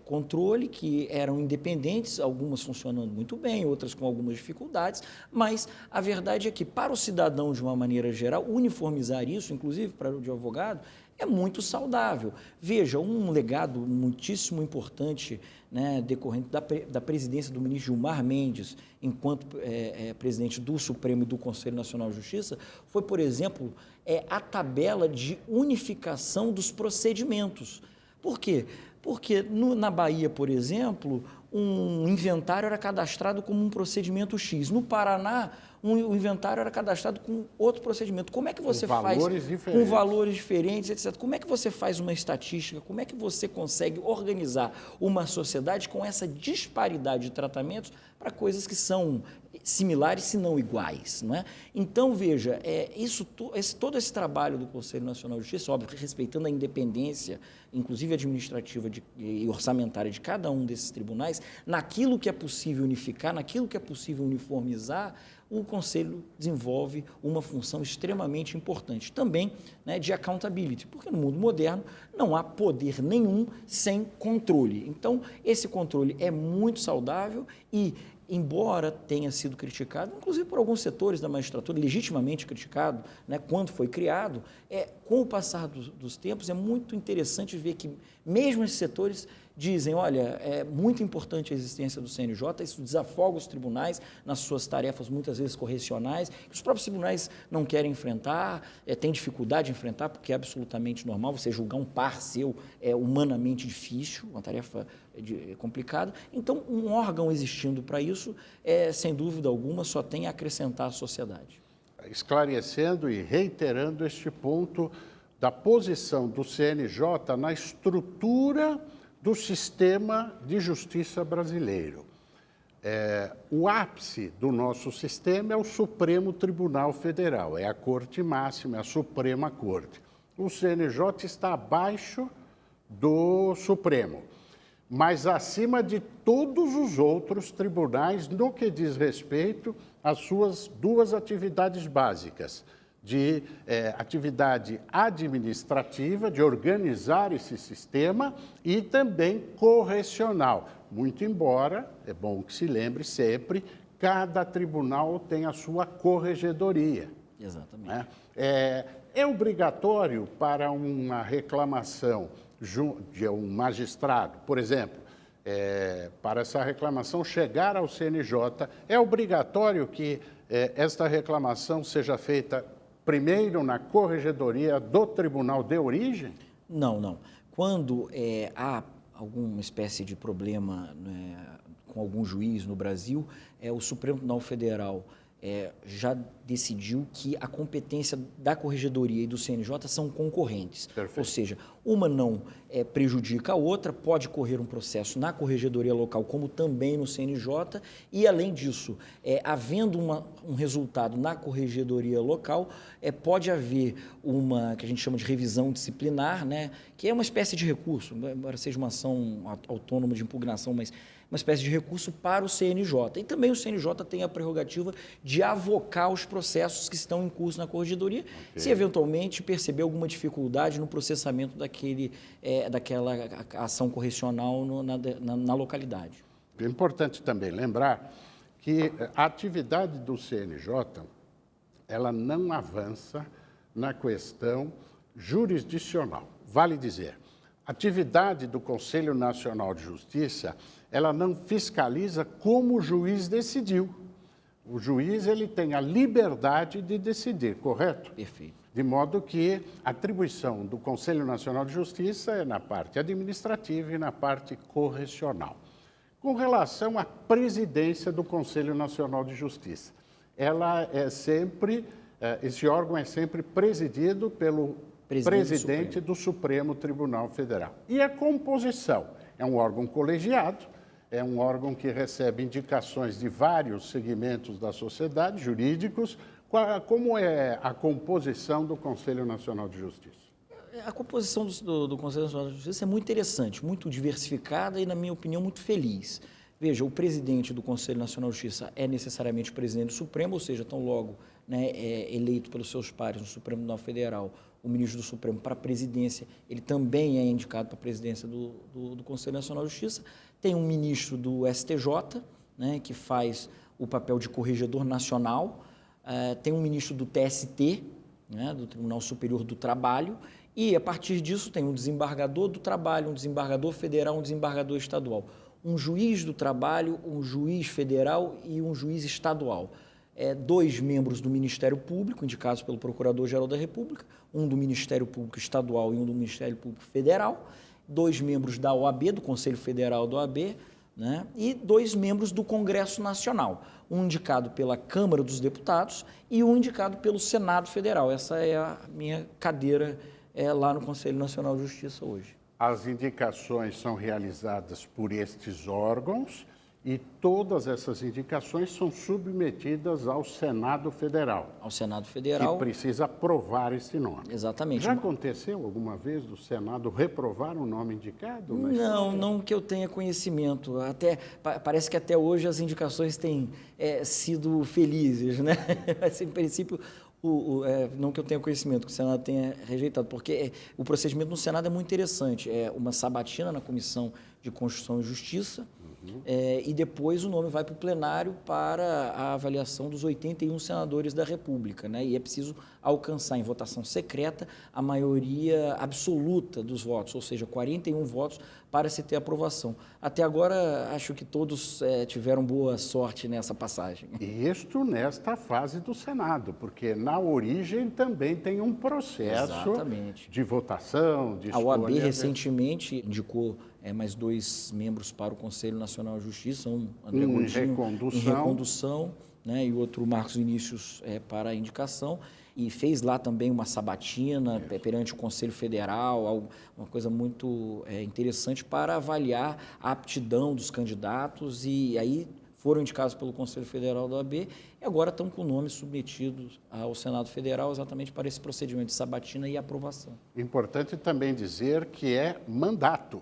controle, que eram independentes, algumas funcionando muito bem, outras com algumas dificuldades, mas a verdade é que, para o cidadão, de uma maneira geral, uniformizar isso, inclusive para o advogado, é muito saudável. Veja, um legado muitíssimo importante, né, decorrente da presidência do ministro Gilmar Mendes, enquanto presidente do Supremo e do Conselho Nacional de Justiça, foi, por exemplo, a tabela de unificação dos procedimentos. Por quê? Porque na Bahia, por exemplo, um inventário era cadastrado como um procedimento X. No Paraná, um inventário era cadastrado com outro procedimento. Como é que você faz com valores diferentes, etc. Como é que você faz uma estatística? Como é que você consegue organizar uma sociedade com essa disparidade de tratamentos para coisas que são similares, se não iguais, não é? Então, veja, todo esse trabalho do Conselho Nacional de Justiça, óbvio, respeitando a independência, inclusive administrativa e orçamentária de cada um desses tribunais, naquilo que é possível unificar, naquilo que é possível uniformizar, o Conselho desenvolve uma função extremamente importante, também, né, de accountability, porque no mundo moderno não há poder nenhum sem controle. Então, esse controle é muito saudável e, embora tenha sido criticado, inclusive por alguns setores da magistratura, legitimamente criticado, né, quando foi criado, com o passar dos tempos, é muito interessante ver que, mesmo esses setores, dizem, olha, é muito importante a existência do CNJ, isso desafoga os tribunais nas suas tarefas, muitas vezes correcionais, que os próprios tribunais não querem enfrentar, têm dificuldade de enfrentar, porque é absolutamente normal, você julgar um par seu é humanamente difícil, uma tarefa complicada. Então, um órgão existindo para isso, sem dúvida alguma, só tem a acrescentar à sociedade. Esclarecendo e reiterando este ponto da posição do CNJ na estrutura do sistema de justiça brasileiro. O ápice do nosso sistema é o Supremo Tribunal Federal, é a Corte Máxima, é a Suprema Corte. O CNJ está abaixo do Supremo, mas acima de todos os outros tribunais no que diz respeito às suas duas atividades básicas, de atividade administrativa, de organizar esse sistema e também correcional. Muito embora, é bom que se lembre sempre, cada tribunal tem a sua corregedoria. Exatamente. Né? É obrigatório para uma reclamação de um magistrado, por exemplo, para essa reclamação chegar ao CNJ, é obrigatório que esta reclamação seja feita primeiro na corregedoria do tribunal de origem? Não, não. Quando há alguma espécie de problema, né, com algum juiz no Brasil, o Supremo Tribunal Federal já decidiu que a competência da Corregedoria e do CNJ são concorrentes. Perfeito. Ou seja, uma não prejudica a outra, pode correr um processo na Corregedoria local, como também no CNJ, e, além disso, havendo um resultado na Corregedoria local, pode haver uma, que a gente chama de revisão disciplinar, né, que é uma espécie de recurso, embora seja uma ação autônoma de impugnação, mas uma espécie de recurso para o CNJ. E também o CNJ tem a prerrogativa de avocar os processos que estão em curso na corregedoria, se eventualmente perceber alguma dificuldade no processamento daquela ação correcional na localidade. É importante também lembrar que a atividade do CNJ, ela não avança na questão jurisdicional. Vale dizer, a atividade do Conselho Nacional de Justiça, ela não fiscaliza como o juiz decidiu. O juiz, ele tem a liberdade de decidir, correto? Perfeito. De modo que a atribuição do Conselho Nacional de Justiça é na parte administrativa e na parte correcional. Com relação à presidência do Conselho Nacional de Justiça, ela é sempre, esse órgão é sempre presidido pelo presidente do Supremo Tribunal Federal. E a composição é um órgão colegiado, é um órgão que recebe indicações de vários segmentos da sociedade, jurídicos. Como é a composição do Conselho Nacional de Justiça? A composição do Conselho Nacional de Justiça é muito interessante, muito diversificada e, na minha opinião, muito feliz. Veja, o presidente do Conselho Nacional de Justiça é necessariamente o presidente do Supremo, ou seja, tão logo eleito pelos seus pares no Supremo Tribunal Federal, o ministro do Supremo para a presidência, ele também é indicado para a presidência do Conselho Nacional de Justiça. Tem um ministro do STJ, que faz o papel de corregedor nacional, tem um ministro do TST, do Tribunal Superior do Trabalho, e, a partir disso, tem um desembargador do trabalho, um desembargador federal, um desembargador estadual. Um juiz do trabalho, um juiz federal e um juiz estadual. 2 membros do Ministério Público, indicados pelo Procurador-Geral da República, um do Ministério Público Estadual e um do Ministério Público Federal, 2 membros da OAB, do Conselho Federal da OAB, e 2 membros do Congresso Nacional, um indicado pela Câmara dos Deputados e um indicado pelo Senado Federal. Essa é a minha cadeira lá no Conselho Nacional de Justiça hoje. As indicações são realizadas por estes órgãos e todas essas indicações são submetidas ao Senado Federal. Ao Senado Federal. Que precisa aprovar esse nome. Exatamente. Já aconteceu alguma vez do Senado reprovar um nome indicado? Não que eu tenha conhecimento. Parece que até hoje as indicações têm sido felizes, né? Mas, em princípio, não que eu tenha conhecimento, que o Senado tenha rejeitado, porque o procedimento no Senado é muito interessante. É uma sabatina na Comissão de Constituição e Justiça, e depois o nome vai para o plenário para a avaliação dos 81 senadores da República, e é preciso alcançar em votação secreta a maioria absoluta dos votos, ou seja, 41 votos para se ter aprovação. Até agora, acho que todos tiveram boa sorte nessa passagem. E isto nesta fase do Senado, porque na origem também tem um processo de votação, de escolha. A OAB recentemente indicou mais 2 membros para o Conselho Nacional de Justiça, um André Godinho em recondução, e o outro Marcos Vinícius para a indicação, e fez lá também uma sabatina perante o Conselho Federal, uma coisa muito interessante para avaliar a aptidão dos candidatos, e aí foram indicados pelo Conselho Federal da OAB e agora estão com nomes submetidos ao Senado Federal exatamente para esse procedimento de sabatina e aprovação. Importante também dizer que é mandato.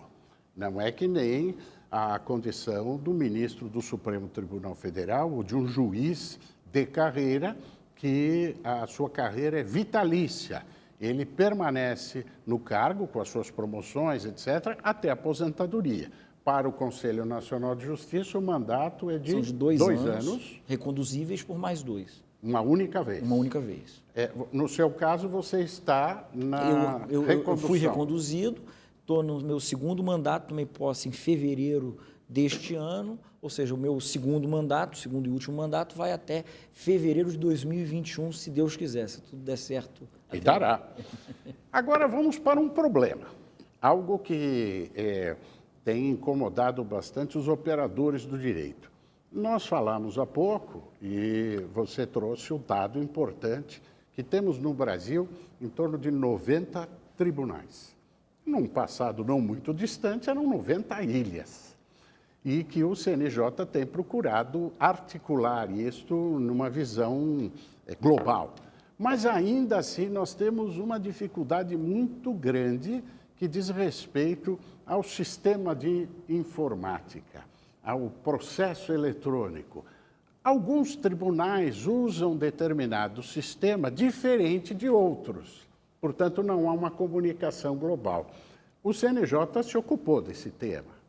Não é que nem a condição do ministro do Supremo Tribunal Federal ou de um juiz de carreira, que a sua carreira é vitalícia. Ele permanece no cargo com as suas promoções, etc., até a aposentadoria. Para o Conselho Nacional de Justiça, o mandato é São de 2 anos, reconduzíveis por mais 2. Uma única vez? Uma única vez. No seu caso, você está na recondução. Eu fui reconduzido. Estou no meu 2º mandato, tomei posse em fevereiro deste ano, ou seja, o meu 2º mandato, 2º e último mandato, vai até fevereiro de 2021, se Deus quiser, se tudo der certo. E dará. Agora vamos para um problema, algo que tem incomodado bastante os operadores do direito. Nós falamos há pouco, e você trouxe um dado importante, que temos no Brasil em torno de 90 tribunais. Num passado não muito distante, eram 90 ilhas. E que o CNJ tem procurado articular isto numa visão global. Mas ainda assim nós temos uma dificuldade muito grande que diz respeito ao sistema de informática. ao processo eletrônico. Alguns tribunais usam determinado sistema diferente de outros, portanto, não há uma comunicação global. O CNJ se ocupou desse tema.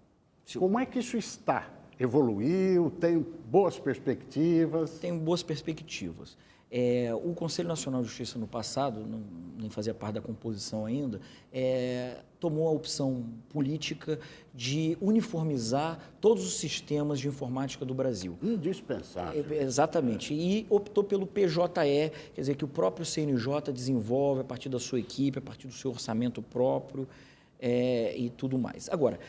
Como é que isso está? Evoluiu? Tem boas perspectivas? Tem boas perspectivas. O Conselho Nacional de Justiça, no passado, nem fazia parte da composição ainda, tomou a opção política de uniformizar todos os sistemas de informática do Brasil. Indispensável. Exatamente. E optou pelo PJE, quer dizer, que o próprio CNJ desenvolve a partir da sua equipe, a partir do seu orçamento próprio e tudo mais. Agora,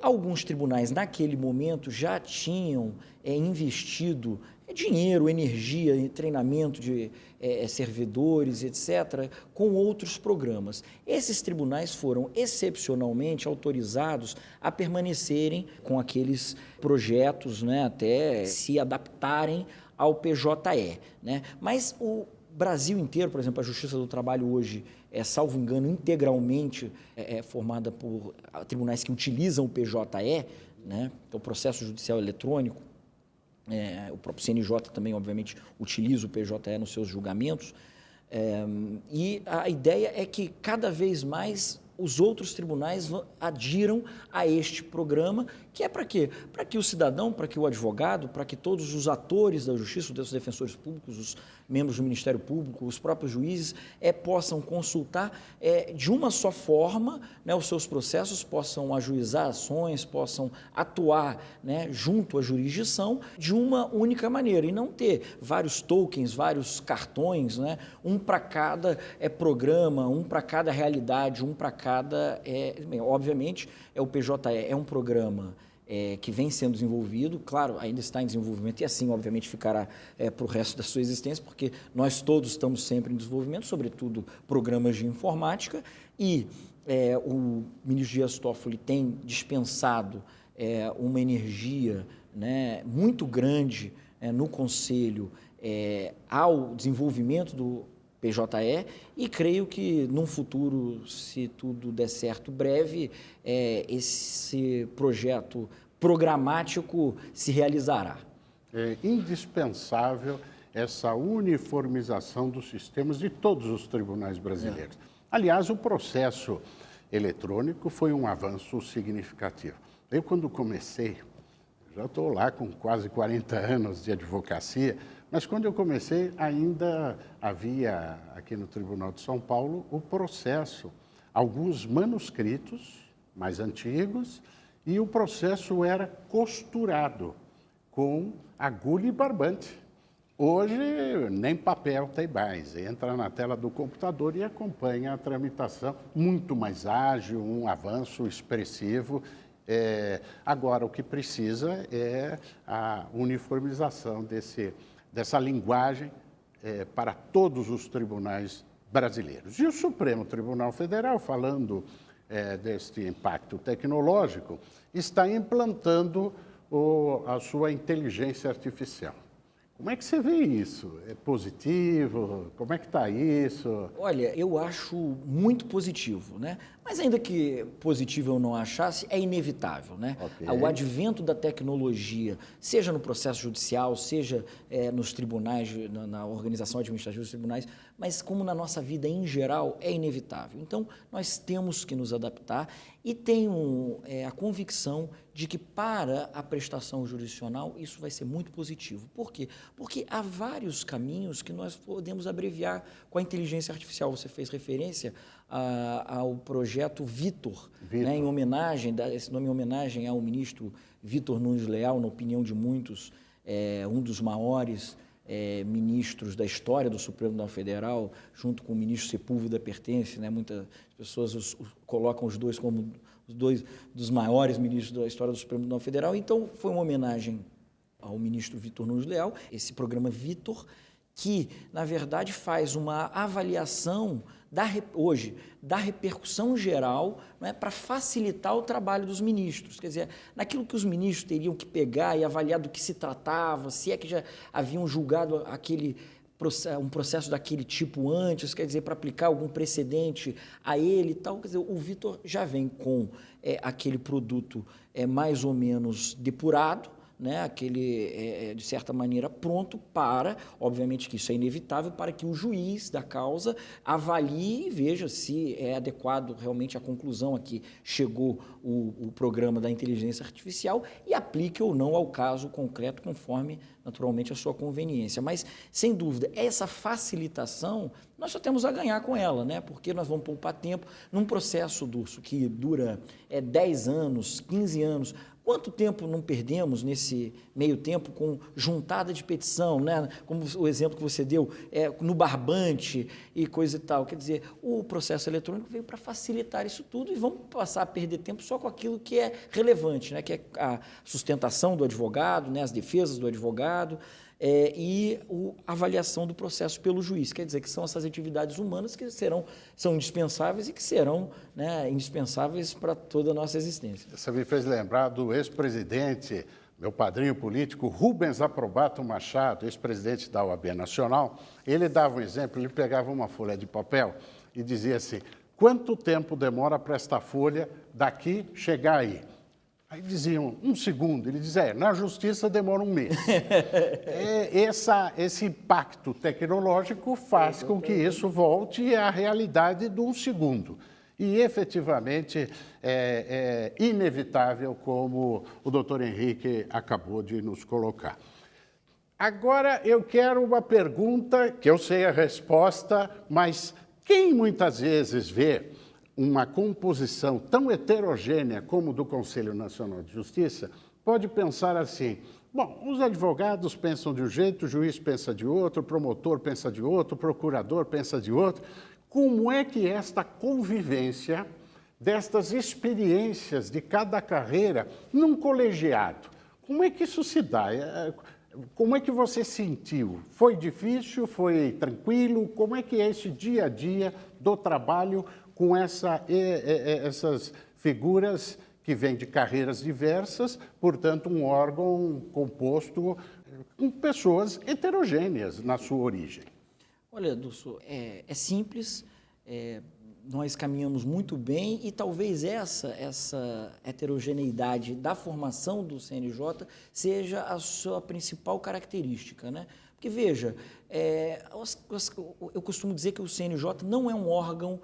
alguns tribunais, naquele momento, já tinham investido dinheiro, energia, treinamento de servidores, etc., com outros programas. Esses tribunais foram excepcionalmente autorizados a permanecerem com aqueles projetos, né, até se adaptarem ao PJE. Né? Mas o Brasil inteiro, por exemplo, a Justiça do Trabalho hoje salvo engano, integralmente formada por tribunais que utilizam o PJE, né? Então, o processo judicial eletrônico, o próprio CNJ também, obviamente, utiliza o PJE nos seus julgamentos, e a ideia é que cada vez mais os outros tribunais adiram a este programa, que é para quê? Para que o cidadão, para que o advogado, para que todos os atores da justiça, os defensores públicos, os membros do Ministério Público, os próprios juízes, possam consultar de uma só forma, né, os seus processos, possam ajuizar ações, possam atuar, né, junto à jurisdição de uma única maneira, e não ter vários tokens, vários cartões, né, um para cada programa, um para cada realidade, um para cada... obviamente, o PJE é um programa que vem sendo desenvolvido, claro, ainda está em desenvolvimento e assim, obviamente, ficará para o resto da sua existência, porque nós todos estamos sempre em desenvolvimento, sobretudo programas de informática, e o ministro Dias Toffoli tem dispensado uma energia, né, muito grande no Conselho ao desenvolvimento do PJE, e creio que num futuro, se tudo der certo breve, esse projeto programático se realizará. É indispensável essa uniformização dos sistemas de todos os tribunais brasileiros. Aliás, o processo eletrônico foi um avanço significativo. Eu, quando comecei, já estou lá com quase 40 anos de advocacia, mas quando eu comecei, ainda havia aqui no Tribunal de São Paulo o processo, alguns manuscritos mais antigos, e o processo era costurado com agulha e barbante. Hoje, nem papel tem mais, entra na tela do computador e acompanha a tramitação, muito mais ágil, um avanço expressivo. Agora, o que precisa é a uniformização dessa linguagem para todos os tribunais brasileiros. E o Supremo Tribunal Federal, falando deste impacto tecnológico, está implantando a sua inteligência artificial. Como é que você vê isso? É positivo? Como é que está isso? Olha, eu acho muito positivo, né? Mas ainda que positivo eu não achasse, é inevitável, né? Okay. O advento da tecnologia, seja no processo judicial, seja nos tribunais, na organização administrativa dos tribunais, mas como na nossa vida em geral, é inevitável. Então, nós temos que nos adaptar e tenho a convicção de que para a prestação jurisdicional isso vai ser muito positivo. Por quê? Porque há vários caminhos que nós podemos abreviar com a inteligência artificial. Você fez referência ao projeto Vitor, né, em homenagem, esse nome em homenagem ao ministro Vitor Nunes Leal, na opinião de muitos, um dos maiores ministros da história do Supremo Tribunal Federal, junto com o ministro Sepúlveda Pertence, né, muitas pessoas colocam os dois como os dois dos maiores ministros da história do Supremo Tribunal Federal. Então, foi uma homenagem ao ministro Vitor Nunes Leal, esse programa Vitor, que, na verdade, faz uma avaliação hoje da repercussão geral, né, para facilitar o trabalho dos ministros. Quer dizer, naquilo que os ministros teriam que pegar e avaliar do que se tratava, se é que já haviam julgado aquele um processo daquele tipo antes, quer dizer, para aplicar algum precedente a ele e tal. Quer dizer, o Vitor já vem com aquele produto mais ou menos depurado, né, aquele, de certa maneira, pronto para, obviamente que isso é inevitável, para que o juiz da causa avalie e veja se é adequado realmente a conclusão a que chegou o programa da inteligência artificial e aplique ou não ao caso concreto, conforme, naturalmente, a sua conveniência. Mas, sem dúvida, essa facilitação, nós só temos a ganhar com ela, né? Porque nós vamos poupar tempo num processo, Durso, que dura 10 anos, 15 anos. Quanto tempo não perdemos nesse meio tempo com juntada de petição, né? Como o exemplo que você deu, no barbante e coisa e tal. Quer dizer, o processo eletrônico veio para facilitar isso tudo e vamos passar a perder tempo só com aquilo que é relevante, né? Que é a sustentação do advogado, né? As defesas do advogado e a avaliação do processo pelo juiz. Quer dizer, que são essas atividades humanas que são indispensáveis e que serão, né, indispensáveis para toda a nossa existência. Você me fez lembrar do ex-presidente, meu padrinho político, Rubens Aprobato Machado, ex-presidente da OAB Nacional. Ele dava um exemplo, ele pegava uma folha de papel e dizia assim: quanto tempo demora para esta folha daqui chegar aí? Aí diziam 1 segundo, ele dizia, na justiça demora 1 mês. Esse impacto tecnológico faz com que isso volte à realidade de 1 segundo. E, efetivamente, é inevitável, como o doutor Henrique acabou de nos colocar. Agora, eu quero uma pergunta que eu sei a resposta, mas quem muitas vezes vê uma composição tão heterogênea como do Conselho Nacional de Justiça, pode pensar assim: bom, os advogados pensam de um jeito, o juiz pensa de outro, o promotor pensa de outro, o procurador pensa de outro. Como é que esta convivência destas experiências de cada carreira num colegiado, como é que isso se dá? Como é que você sentiu? Foi difícil? Foi tranquilo? Como é que é esse dia a dia do trabalho com essas figuras que vêm de carreiras diversas, portanto, um órgão composto com pessoas heterogêneas na sua origem? Olha, Dulce, é simples, nós caminhamos muito bem e talvez essa heterogeneidade da formação do CNJ seja a sua principal característica, né? Porque, veja, eu costumo dizer que o CNJ não é um órgão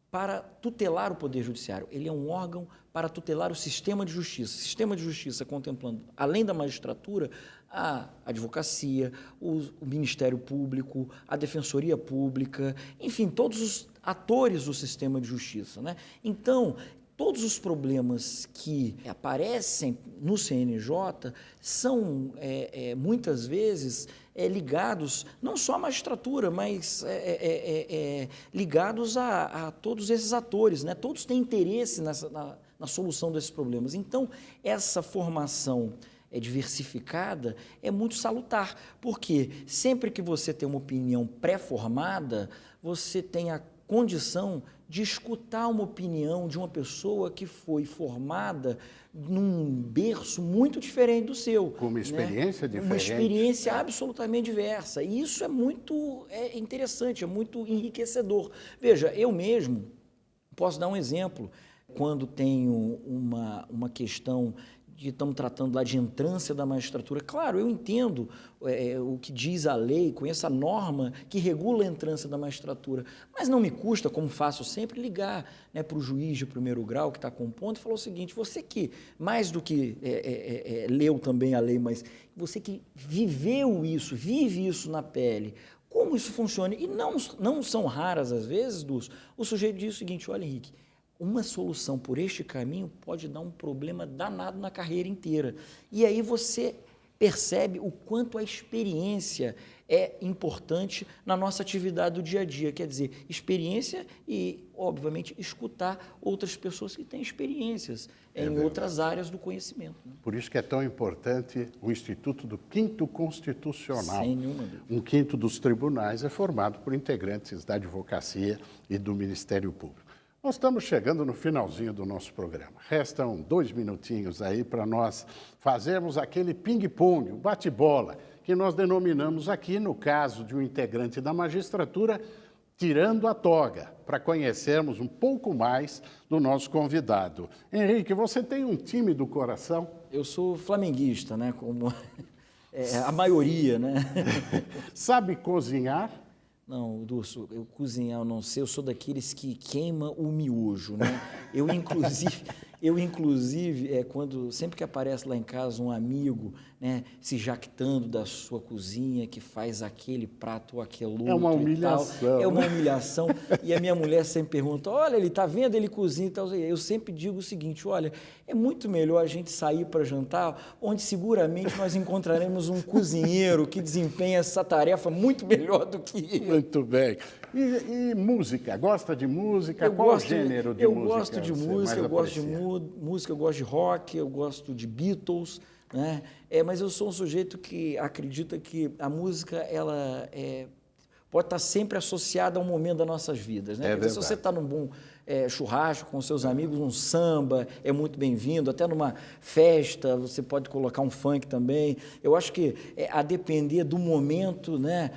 para tutelar o Poder Judiciário, ele é um órgão para tutelar o sistema de justiça contemplando, além da magistratura, a advocacia, o Ministério Público, a Defensoria Pública, enfim, todos os atores do sistema de justiça, né? Então, todos os problemas que aparecem no CNJ são, muitas vezes, ligados não só à magistratura, mas ligados a todos esses atores, né? Todos têm interesse na solução desses problemas. Então, essa formação diversificada é muito salutar, porque sempre que você tem uma opinião pré-formada, você tem a condição de escutar uma opinião de uma pessoa que foi formada num berço muito diferente do seu. Com uma experiência diferente. Uma experiência absolutamente diversa. E isso é muito interessante, é muito enriquecedor. Veja, eu mesmo posso dar um exemplo. Quando tenho uma questão estamos tratando lá de entrância da magistratura. Claro, eu entendo o que diz a lei, conheço a norma que regula a entrância da magistratura, mas não me custa, como faço sempre, ligar, né, para o juiz de primeiro grau que está compondo e falar o seguinte: você que, mais do que leu também a lei, mas você que viveu isso, vive isso na pele, como isso funciona? E não são raras as vezes, o sujeito diz o seguinte: olha, Henrique, uma solução por este caminho pode dar um problema danado na carreira inteira. E aí você percebe o quanto a experiência é importante na nossa atividade do dia a dia. Quer dizer, experiência e, obviamente, escutar outras pessoas que têm experiências em outras áreas do conhecimento, né? Por isso que é tão importante o Instituto do Quinto Constitucional. Sem nenhuma dúvida. Um quinto dos tribunais é formado por integrantes da advocacia e do Ministério Público. Nós estamos chegando no finalzinho do nosso programa. Restam 2 minutinhos aí para nós fazermos aquele ping-pong, o bate-bola, que nós denominamos aqui, no caso de um integrante da magistratura, tirando a toga, para conhecermos um pouco mais do nosso convidado. Henrique, você tem um time do coração? Eu sou flamenguista, né? Como a maioria, né? Sabe cozinhar? Não, Dulce, eu cozinhar eu não sei, eu sou daqueles que queima o miojo, né? Sempre que aparece lá em casa um amigo, né, se jactando da sua cozinha, que faz aquele prato ou aquele outro. É uma humilhação. É uma humilhação. E a minha mulher sempre pergunta, olha, ele está vendo, ele cozinha e tal. Eu sempre digo o seguinte, olha, é muito melhor a gente sair para jantar, onde seguramente nós encontraremos um cozinheiro que desempenha essa tarefa muito melhor do que eu. Muito bem. E música? Gosta de música? Qual gênero de música? Eu gosto de música, eu gosto de música, eu gosto de rock, eu gosto de Beatles, né? Mas eu sou um sujeito que acredita que a música ela pode estar sempre associada a um momento das nossas vidas, né? Porque se você está num bom churrasco com seus amigos, um samba é muito bem-vindo, até numa festa você pode colocar um funk também. Eu acho que a depender do momento, né?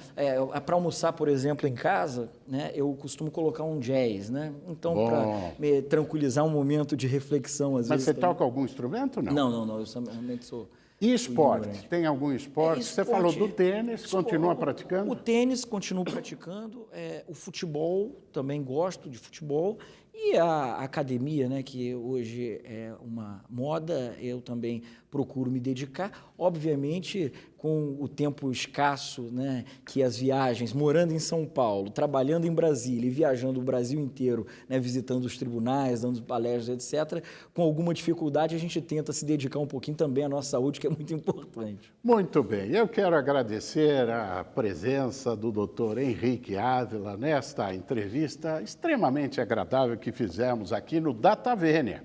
Para almoçar, por exemplo, em casa, né? Eu costumo colocar um jazz, né? Então, para me tranquilizar um momento de reflexão, às vezes. Mas você toca algum instrumento, não? Não, eu realmente sou... E esporte? Tem algum esporte? Você falou do tênis, continua praticando? O tênis continuo praticando, o futebol, também gosto de futebol, e a academia, né, que hoje é uma moda, eu também procuro me dedicar, obviamente com o tempo escasso, né, que as viagens, morando em São Paulo, trabalhando em Brasília e viajando o Brasil inteiro, né, visitando os tribunais, dando palestras, etc., com alguma dificuldade a gente tenta se dedicar um pouquinho também à nossa saúde, que é muito importante. Muito bem, eu quero agradecer a presença do Dr. Henrique Ávila nesta entrevista extremamente agradável que fizemos aqui no Data Vênia.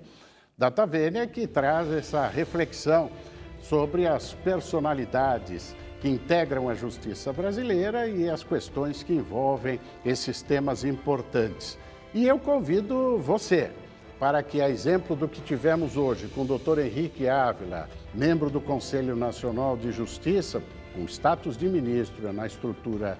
Data Vênia que traz essa reflexão sobre as personalidades que integram a justiça brasileira e as questões que envolvem esses temas importantes. E eu convido você para que, a exemplo do que tivemos hoje com o Dr. Henrique Ávila, membro do Conselho Nacional de Justiça, com status de ministro na estrutura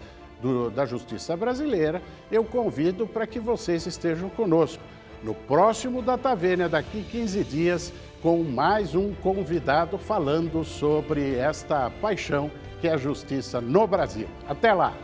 da Justiça Brasileira, eu convido para que vocês estejam conosco no próximo Data Vênia, daqui 15 dias, com mais um convidado falando sobre esta paixão que é a justiça no Brasil. Até lá!